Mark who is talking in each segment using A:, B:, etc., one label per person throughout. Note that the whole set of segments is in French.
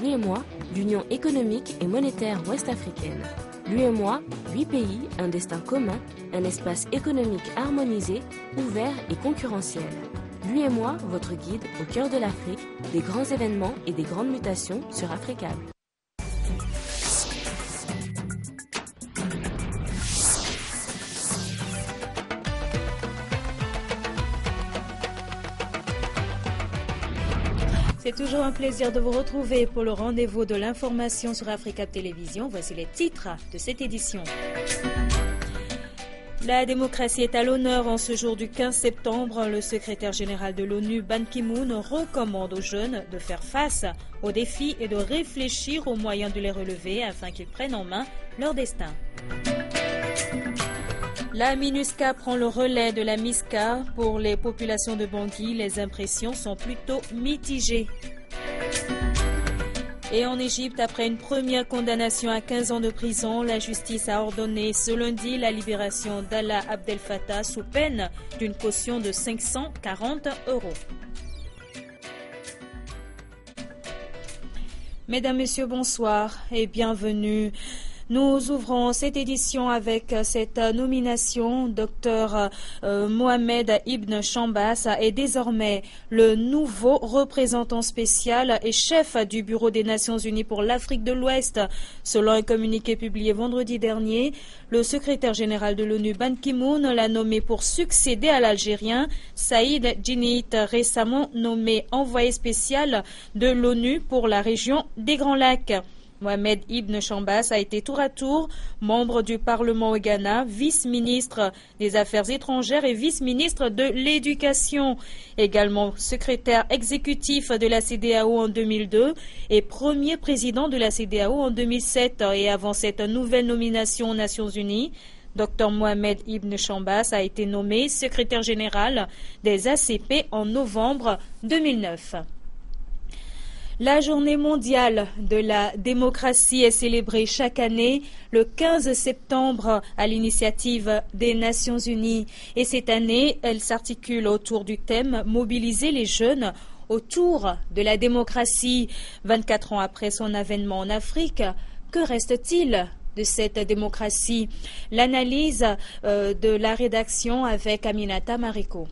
A: l'UEMOA, l'Union économique et monétaire ouest-africaine. L'UEMOA, 8 pays, un destin commun, un espace économique harmonisé, ouvert et concurrentiel. L'UEMOA, votre guide au cœur de l'Afrique, des grands événements et des grandes mutations sur Africable.
B: C'est toujours un plaisir de vous retrouver pour le rendez-vous de l'information sur Africa Télévision. Voici les titres de cette édition. La démocratie est à l'honneur en ce jour du 15 septembre. Le secrétaire général de l'ONU, Ban Ki-moon, recommande aux jeunes de faire face aux défis et de réfléchir aux moyens de les relever afin qu'ils prennent en main leur destin. La MINUSCA prend le relais de la MISCA. Pour les populations de Bangui, les impressions sont plutôt mitigées. Et en Égypte, après une première condamnation à 15 ans de prison, la justice a ordonné ce lundi la libération d'Allah Abdel Fattah sous peine d'une caution de 540 €. Mesdames, Messieurs, bonsoir et bienvenue. Nous ouvrons cette édition avec cette nomination. Dr Mohamed Ibn Chambas est désormais le nouveau représentant spécial et chef du Bureau des Nations Unies pour l'Afrique de l'Ouest. Selon un communiqué publié vendredi dernier, le secrétaire général de l'ONU, Ban Ki-moon, l'a nommé pour succéder à l'Algérien Saïd Djinnit, récemment nommé envoyé spécial de l'ONU pour la région des Grands Lacs. Mohamed Ibn Chambas a été tour à tour membre du Parlement au Ghana, vice-ministre des Affaires étrangères et vice-ministre de l'Éducation, également secrétaire exécutif de la CEDEAO en 2002 et premier président de la CEDEAO en 2007. Et avant cette nouvelle nomination aux Nations Unies, Dr Mohamed Ibn Chambas a été nommé secrétaire général des ACP en novembre 2009. La journée mondiale de la démocratie est célébrée chaque année le 15 septembre à l'initiative des Nations Unies. Et cette année, elle s'articule autour du thème « Mobiliser les jeunes autour de la démocratie ». 24 ans après son avènement en Afrique, que reste-t-il de cette démocratie? L'analyse de la rédaction avec Aminata Mariko.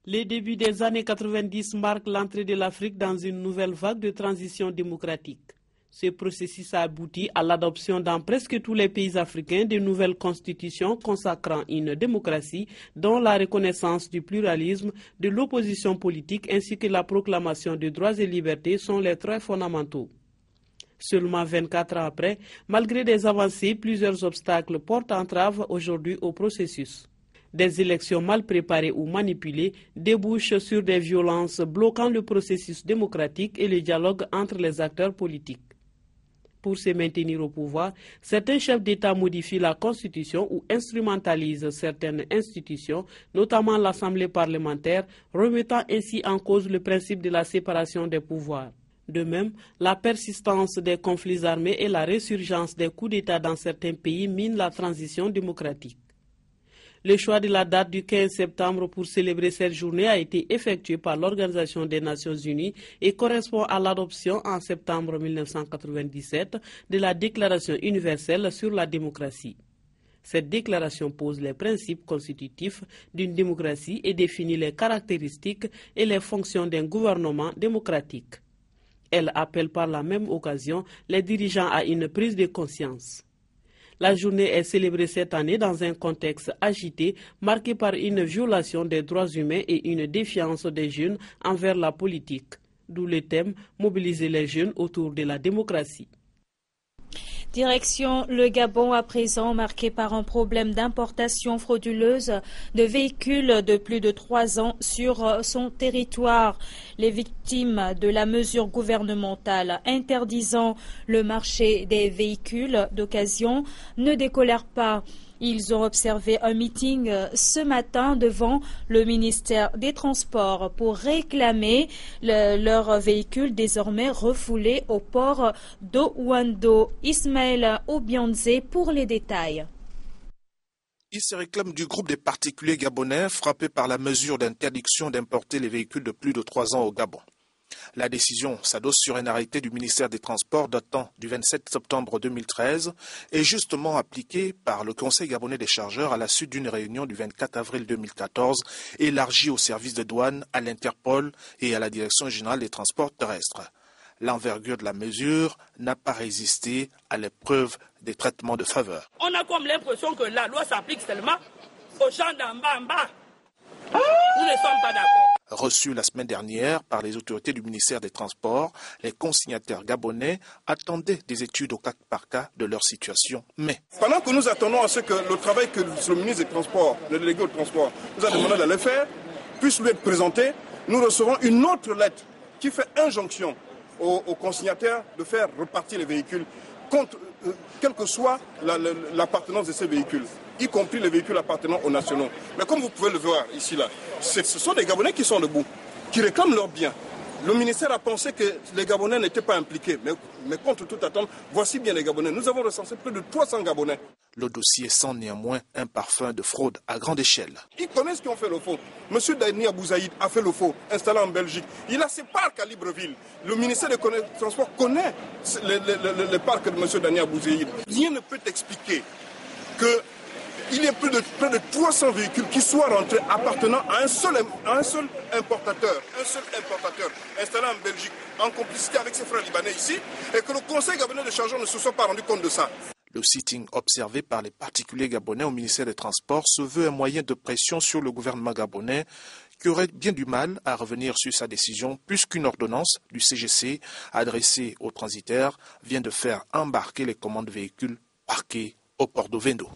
C: Les débuts des années 90 marquent l'entrée de l'Afrique dans une nouvelle vague de transition démocratique. Ce processus a abouti à l'adoption dans presque tous les pays africains de nouvelles constitutions consacrant une démocratie dont la reconnaissance du pluralisme, de l'opposition politique ainsi que la proclamation de droits et libertés sont les traits fondamentaux. Seulement 24 ans après, malgré des avancées, plusieurs obstacles portent entrave aujourd'hui au processus. Des élections mal préparées ou manipulées débouchent sur des violences bloquant le processus démocratique et le dialogue entre les acteurs politiques. Pour se maintenir au pouvoir, certains chefs d'État modifient la Constitution ou instrumentalisent certaines institutions, notamment l'Assemblée parlementaire, remettant ainsi en cause le principe de la séparation des pouvoirs. De même, la persistance des conflits armés et la résurgence des coups d'État dans certains pays minent la transition démocratique. Le choix de la date du 15 septembre pour célébrer cette journée a été effectué par l'Organisation des Nations Unies et correspond à l'adoption en septembre 1997 de la Déclaration universelle sur la démocratie. Cette déclaration pose les principes constitutifs d'une démocratie et définit les caractéristiques et les fonctions d'un gouvernement démocratique. Elle appelle par la même occasion les dirigeants à une prise de conscience. La journée est célébrée cette année dans un contexte agité, marqué par une violation des droits humains et une défiance des jeunes envers la politique. D'où le thème « Mobiliser les jeunes autour de la démocratie ».
B: Direction le Gabon à présent, marqué par un problème d'importation frauduleuse de véhicules de plus de 3 ans sur son territoire. Les victimes de la mesure gouvernementale interdisant le marché des véhicules d'occasion ne décolèrent pas. Ils ont observé un meeting ce matin devant le ministère des Transports pour réclamer leurs véhicules désormais refoulés au port d'Ouando. Ismaël Obianze pour les détails.
D: Ils se réclament du groupe des particuliers gabonais frappés par la mesure d'interdiction d'importer les véhicules de plus de 3 ans au Gabon. La décision s'adosse sur un arrêté du ministère des Transports datant du 27 septembre 2013 et justement appliqué par le Conseil gabonais des chargeurs à la suite d'une réunion du 24 avril 2014 élargie au service de douane, à l'Interpol et à la Direction générale des transports terrestres. L'envergure de la mesure n'a pas résisté à l'épreuve des traitements de faveur.
E: On a comme l'impression que la loi s'applique seulement aux gens d'en bas en bas. Nous ne sommes pas d'accord.
D: Reçus la semaine dernière par les autorités du ministère des Transports, les consignataires gabonais attendaient des études au cas par cas de leur situation. Mais
F: pendant que nous attendons à ce que le travail que le ministre des Transports, le délégué au transport, nous a demandé d'aller faire, puisse lui être présenté, nous recevons une autre lettre qui fait injonction aux consignataires de faire repartir les véhicules, quelle que soit l'appartenance de ces véhicules, y compris les véhicules appartenant aux nationaux. Mais comme vous pouvez le voir ici, là, ce sont des Gabonais qui sont debout, qui réclament leurs biens. Le ministère a pensé que les Gabonais n'étaient pas impliqués, mais contre toute attente, voici bien les Gabonais. Nous avons recensé plus de 300 Gabonais.
D: Le dossier sent néanmoins un parfum de fraude à grande échelle.
F: Ils connaissent qui ont fait le faux. M. Dani Abouzaïd a fait le faux, installé en Belgique. Il a ses parcs à Libreville. Le ministère des Transports connaît les parcs de M. Dani Abouzaïd. Rien ne peut expliquer qu'il y ait près de 300 véhicules qui soient rentrés appartenant à un seul importateur installé en Belgique, en complicité avec ses frères libanais ici, et que le Conseil gabonais de chargeurs ne se soit pas rendu compte de ça.
D: Le sitting observé par les particuliers gabonais au ministère des Transports se veut un moyen de pression sur le gouvernement gabonais qui aurait bien du mal à revenir sur sa décision puisqu'une ordonnance du CGC adressée aux transitaires vient de faire embarquer les commandes de véhicules parqués au port d'Ovendo.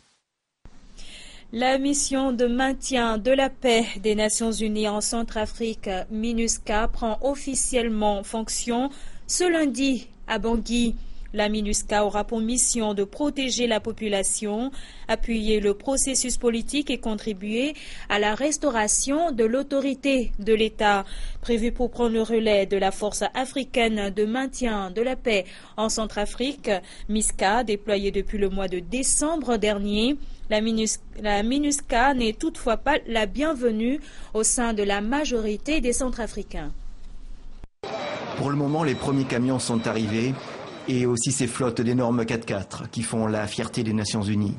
B: La mission de maintien de la paix des Nations Unies en Centrafrique, MINUSCA, prend officiellement fonction ce lundi à Bangui. La MINUSCA aura pour mission de protéger la population, appuyer le processus politique et contribuer à la restauration de l'autorité de l'État. Prévue pour prendre le relais de la force africaine de maintien de la paix en Centrafrique, MISCA, déployée depuis le mois de décembre dernier. La MINUSCA n'est toutefois pas la bienvenue au sein de la majorité des Centrafricains.
G: Pour le moment, les premiers camions sont arrivés et aussi ces flottes d'énormes 4x4 qui font la fierté des Nations Unies.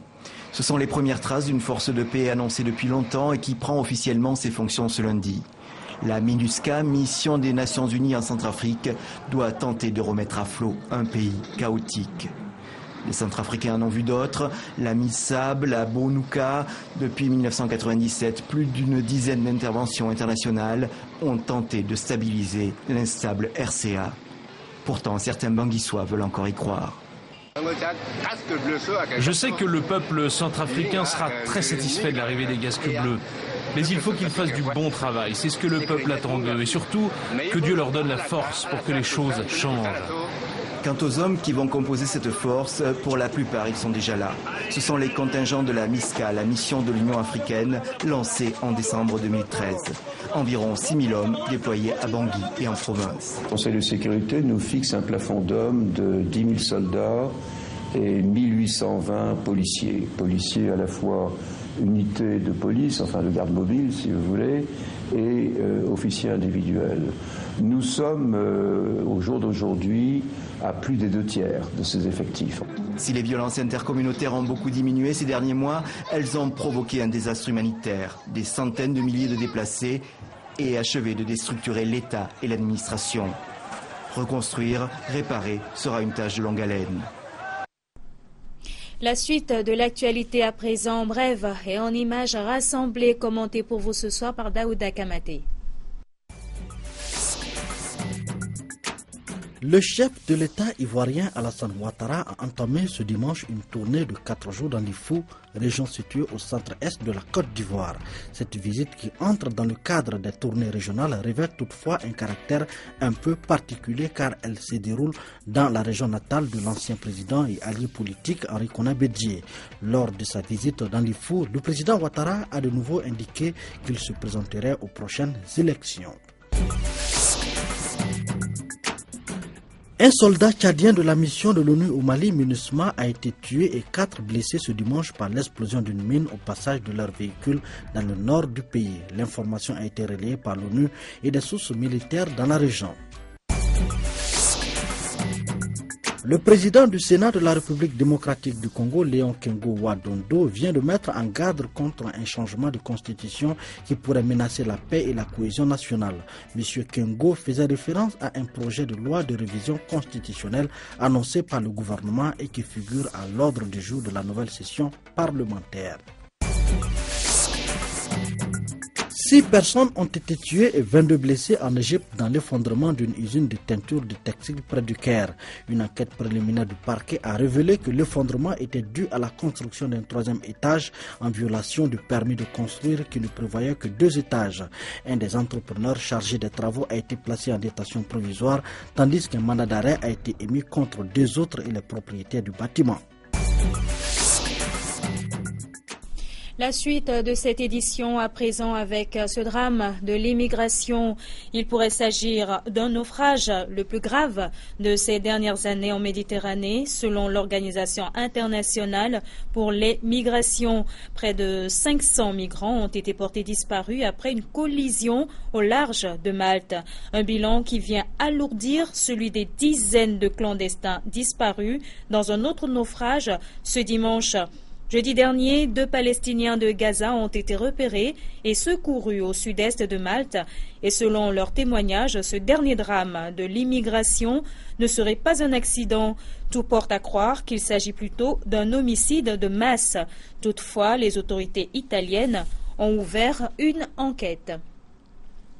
G: Ce sont les premières traces d'une force de paix annoncée depuis longtemps et qui prend officiellement ses fonctions ce lundi. La MINUSCA, mission des Nations Unies en Centrafrique, doit tenter de remettre à flot un pays chaotique. Les Centrafricains en ont vu d'autres, la MISAB, la Bonuka. Depuis 1997, plus d'une dizaine d'interventions internationales ont tenté de stabiliser l'instable RCA. Pourtant, certains Banguissois veulent encore y croire.
H: Je sais que le peuple centrafricain sera très satisfait de l'arrivée des casques bleus. Mais il faut qu'ils fassent du bon travail. C'est ce que le peuple attend d'eux. Et surtout, que Dieu leur donne la force pour que les choses changent.
G: Quant aux hommes qui vont composer cette force, pour la plupart, ils sont déjà là. Ce sont les contingents de la MISCA, la mission de l'Union africaine, lancée en décembre 2013. Environ 6 000 hommes déployés à Bangui et en province.
I: Le Conseil de sécurité nous fixe un plafond d'hommes de 10 000 soldats et 1820 policiers. Policiers à la fois unités de police, enfin de garde mobile si vous voulez, et officiers individuels. Nous sommes au jour d'aujourd'hui à plus des 2/3 de ces effectifs.
G: Si les violences intercommunautaires ont beaucoup diminué ces derniers mois, elles ont provoqué un désastre humanitaire, des centaines de milliers de déplacés et achevé de déstructurer l'État et l'administration. Reconstruire, réparer sera une tâche de longue haleine.
B: La suite de l'actualité à présent en brève et en images rassemblées, commentées pour vous ce soir par Daouda Kamaté.
J: Le chef de l'État ivoirien Alassane Ouattara a entamé ce dimanche une tournée de 4 jours dans l'Ifou, région située au centre-est de la Côte d'Ivoire. Cette visite qui entre dans le cadre des tournées régionales révèle toutefois un caractère un peu particulier car elle se déroule dans la région natale de l'ancien président et allié politique Henri Konan Bédié. Lors de sa visite dans l'Ifou, le président Ouattara a de nouveau indiqué qu'il se présenterait aux prochaines élections. Un soldat tchadien de la mission de l'ONU au Mali, MINUSMA, a été tué et 4 blessés ce dimanche par l'explosion d'une mine au passage de leur véhicule dans le nord du pays. L'information a été relayée par l'ONU et des sources militaires dans la région. Le président du Sénat de la République démocratique du Congo, Léon Kengo Wadondo, vient de mettre en garde contre un changement de constitution qui pourrait menacer la paix et la cohésion nationale. M. Kengo faisait référence à un projet de loi de révision constitutionnelle annoncé par le gouvernement et qui figure à l'ordre du jour de la nouvelle session parlementaire. 6 personnes ont été tuées et 22 blessées en Égypte dans l'effondrement d'une usine de teinture de textile près du Caire. Une enquête préliminaire du parquet a révélé que l'effondrement était dû à la construction d'un 3e étage en violation du permis de construire qui ne prévoyait que 2 étages. Un des entrepreneurs chargés des travaux a été placé en détention provisoire tandis qu'un mandat d'arrêt a été émis contre 2 autres et les propriétaires du bâtiment.
B: La suite de cette édition à présent avec ce drame de l'immigration. Il pourrait s'agir d'un naufrage le plus grave de ces dernières années en Méditerranée, selon l'Organisation internationale pour les migrations. Près de 500 migrants ont été portés disparus après une collision au large de Malte. Un bilan qui vient alourdir celui des dizaines de clandestins disparus dans un autre naufrage ce dimanche. Jeudi dernier, 2 Palestiniens de Gaza ont été repérés et secourus au sud-est de Malte. Et selon leurs témoignages, ce dernier drame de l'immigration ne serait pas un accident. Tout porte à croire qu'il s'agit plutôt d'un homicide de masse. Toutefois, les autorités italiennes ont ouvert une enquête.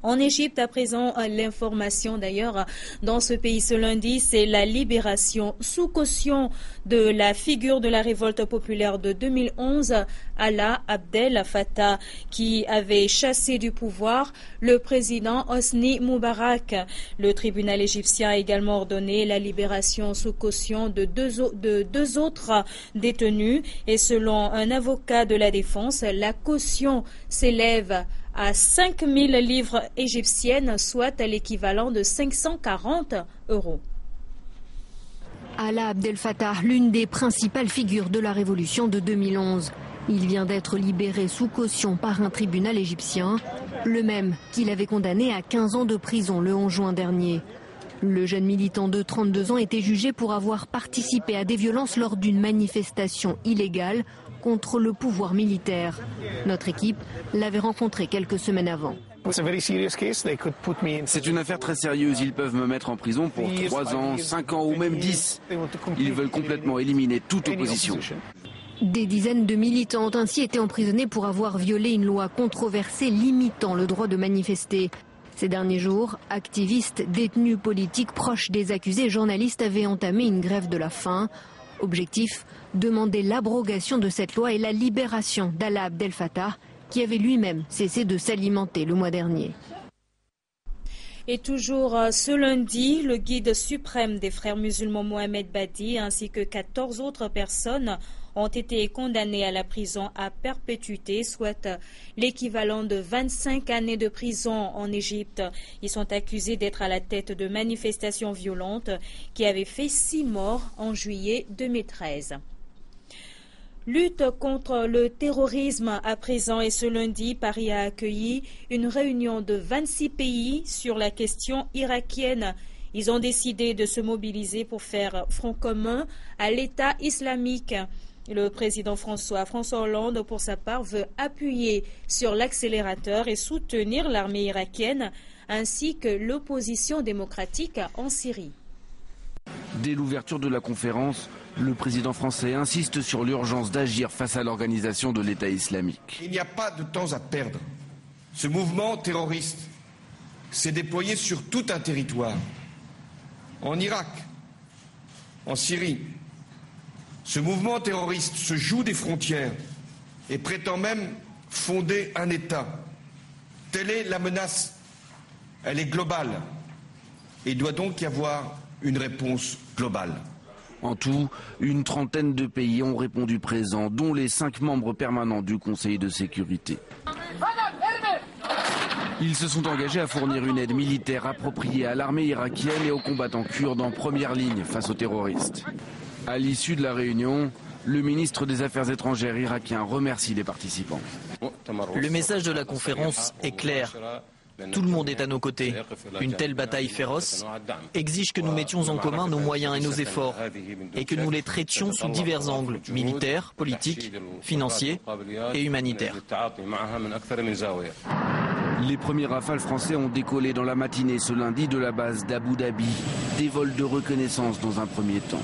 B: En Égypte, à présent, l'information d'ailleurs dans ce pays ce lundi, c'est la libération sous caution de la figure de la révolte populaire de 2011, Alaa Abdel Fattah, qui avait chassé du pouvoir le président Hosni Moubarak. Le tribunal égyptien a également ordonné la libération sous caution de deux autres détenus et selon un avocat de la défense, la caution s'élève à 5 000 livres égyptiennes, soit à l'équivalent de 540 €.
K: Alaa Abdel Fattah, l'une des principales figures de la révolution de 2011. Il vient d'être libéré sous caution par un tribunal égyptien, le même qu'il avait condamné à 15 ans de prison le 11 juin dernier. Le jeune militant de 32 ans était jugé pour avoir participé à des violences lors d'une manifestation illégale contre le pouvoir militaire. Notre équipe l'avait rencontré quelques semaines avant.
L: C'est une affaire très sérieuse. Ils peuvent me mettre en prison pour 3 ans, 5 ans ou même 10. Ils veulent complètement éliminer toute opposition.
K: Des dizaines de militants ont ainsi été emprisonnés pour avoir violé une loi controversée limitant le droit de manifester. Ces derniers jours, activistes, détenus politiques proches des accusés et journalistes avaient entamé une grève de la faim. Objectif, demander l'abrogation de cette loi et la libération d'Alaa Abdel Fattah, qui avait lui-même cessé de s'alimenter le mois dernier.
B: Et toujours ce lundi, le guide suprême des frères musulmans Mohamed Badi ainsi que 14 autres personnes ont été condamnées à la prison à perpétuité, soit l'équivalent de 25 années de prison en Égypte. Ils sont accusés d'être à la tête de manifestations violentes qui avaient fait 6 morts en juillet 2013. Lutte contre le terrorisme à présent et ce lundi, Paris a accueilli une réunion de 26 pays sur la question irakienne. Ils ont décidé de se mobiliser pour faire front commun à l'État islamique. Le président François Hollande, pour sa part, veut appuyer sur l'accélérateur et soutenir l'armée irakienne ainsi que l'opposition démocratique en Syrie.
L: Dès l'ouverture de la conférence, le président français insiste sur l'urgence d'agir face à l'organisation de l'État islamique.
M: Il n'y a pas de temps à perdre. Ce mouvement terroriste s'est déployé sur tout un territoire. En Irak, en Syrie. Ce mouvement terroriste se joue des frontières et prétend même fonder un État. Telle est la menace. Elle est globale. Et il doit donc y avoir une réponse globale.
L: En tout, une trentaine de pays ont répondu présents, dont les 5 membres permanents du Conseil de sécurité. Ils se sont engagés à fournir une aide militaire appropriée à l'armée irakienne et aux combattants kurdes en première ligne face aux terroristes. À l'issue de la réunion, le ministre des Affaires étrangères irakien remercie les participants.
N: Le message de la conférence est clair. Tout le monde est à nos côtés. Une telle bataille féroce exige que nous mettions en commun nos moyens et nos efforts et que nous les traitions sous divers angles, militaires, politiques, financiers et humanitaires.
L: Les premiers Rafales français ont décollé dans la matinée ce lundi de la base d'Abu Dhabi, des vols de reconnaissance dans un premier temps.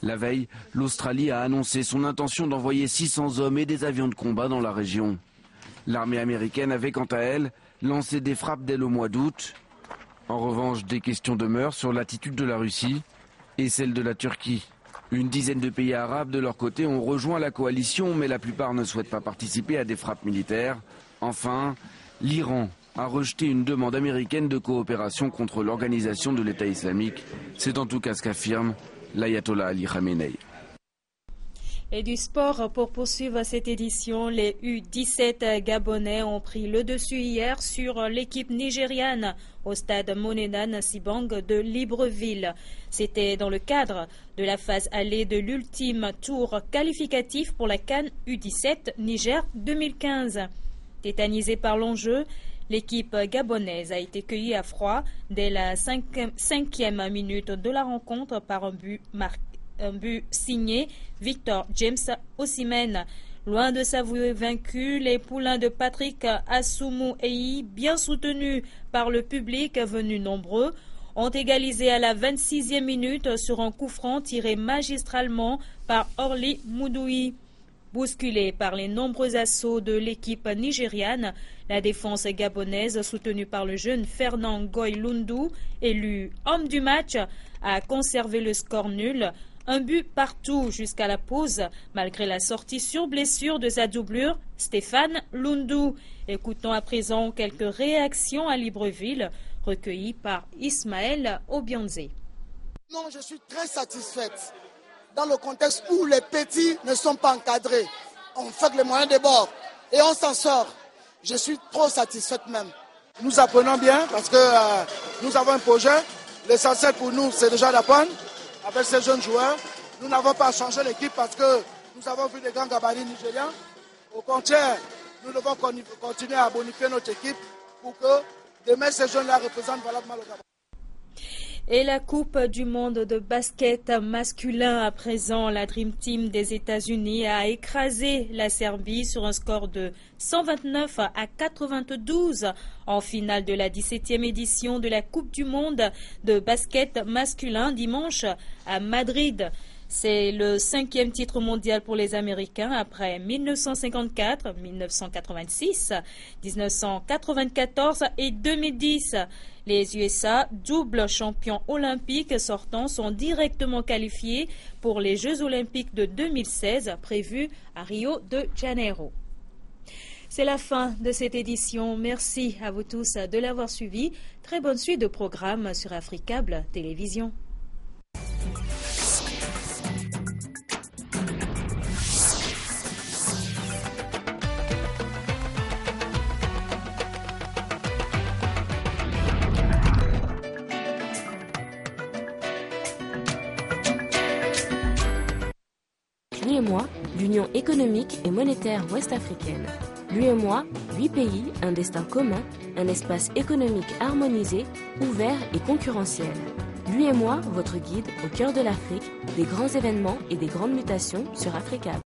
L: La veille, l'Australie a annoncé son intention d'envoyer 600 hommes et des avions de combat dans la région. L'armée américaine avait quant à elle lancé des frappes dès le mois d'août. En revanche, des questions demeurent sur l'attitude de la Russie et celle de la Turquie. Une dizaine de pays arabes de leur côté ont rejoint la coalition, mais la plupart ne souhaitent pas participer à des frappes militaires. Enfin, l'Iran a rejeté une demande américaine de coopération contre l'organisation de l'État islamique. C'est en tout cas ce qu'affirme l'ayatollah Ali Khamenei.
B: Et du sport, pour poursuivre cette édition, les U17 gabonais ont pris le dessus hier sur l'équipe nigériane au stade Monedan Sibang de Libreville. C'était dans le cadre de la phase allée de l'ultime tour qualificatif pour la CAN U17 Niger 2015. Tétanisée par l'enjeu, l'équipe gabonaise a été cueillie à froid dès la cinquième minute de la rencontre par un but signé Victor James Osimhen. Loin de s'avouer vaincus, les poulains de Patrick Assoumou Eyi, bien soutenus par le public venu nombreux, ont égalisé à la 26e minute sur un coup franc tiré magistralement par Orly Moudoui. Bousculé par les nombreux assauts de l'équipe nigériane, la défense gabonaise, soutenue par le jeune Fernand Goy Lundu, élu homme du match, a conservé le score nul. Un but partout jusqu'à la pause, malgré la sortie sur blessure de sa doublure, Stéphane Lundu. Écoutons à présent quelques réactions à Libreville, recueillies par Ismaël Obianze.
O: Non, je suis très satisfaite. Dans le contexte où les petits ne sont pas encadrés, on fait les moyens de bord et on s'en sort. Je suis trop satisfaite même.
P: Nous apprenons bien parce que nous avons un projet. L'essentiel pour nous, c'est déjà d'apprendre. Avec ces jeunes joueurs, nous n'avons pas changé l'équipe parce que nous avons vu des grands gabarits nigériens. Au contraire, nous devons continuer à bonifier notre équipe pour que demain ces jeunes-là représentent valablement le Gabon.
B: Et la Coupe du monde de basket masculin à présent, la Dream Team des États-Unis a écrasé la Serbie sur un score de 129 à 92 en finale de la 17e édition de la Coupe du monde de basket masculin dimanche à Madrid. C'est le 5e titre mondial pour les Américains après 1954, 1986, 1994 et 2010. Les USA, double champions olympiques sortants, sont directement qualifiés pour les Jeux olympiques de 2016 prévus à Rio de Janeiro. C'est la fin de cette édition. Merci à vous tous de l'avoir suivi. Très bonne suite de programmes sur Africable Télévision.
A: L'UEMOA, l'Union économique et monétaire ouest-africaine. L'UEMOA, 8 pays, un destin commun, un espace économique harmonisé, ouvert et concurrentiel. L'UEMOA, votre guide au cœur de l'Afrique, des grands événements et des grandes mutations sur Africable.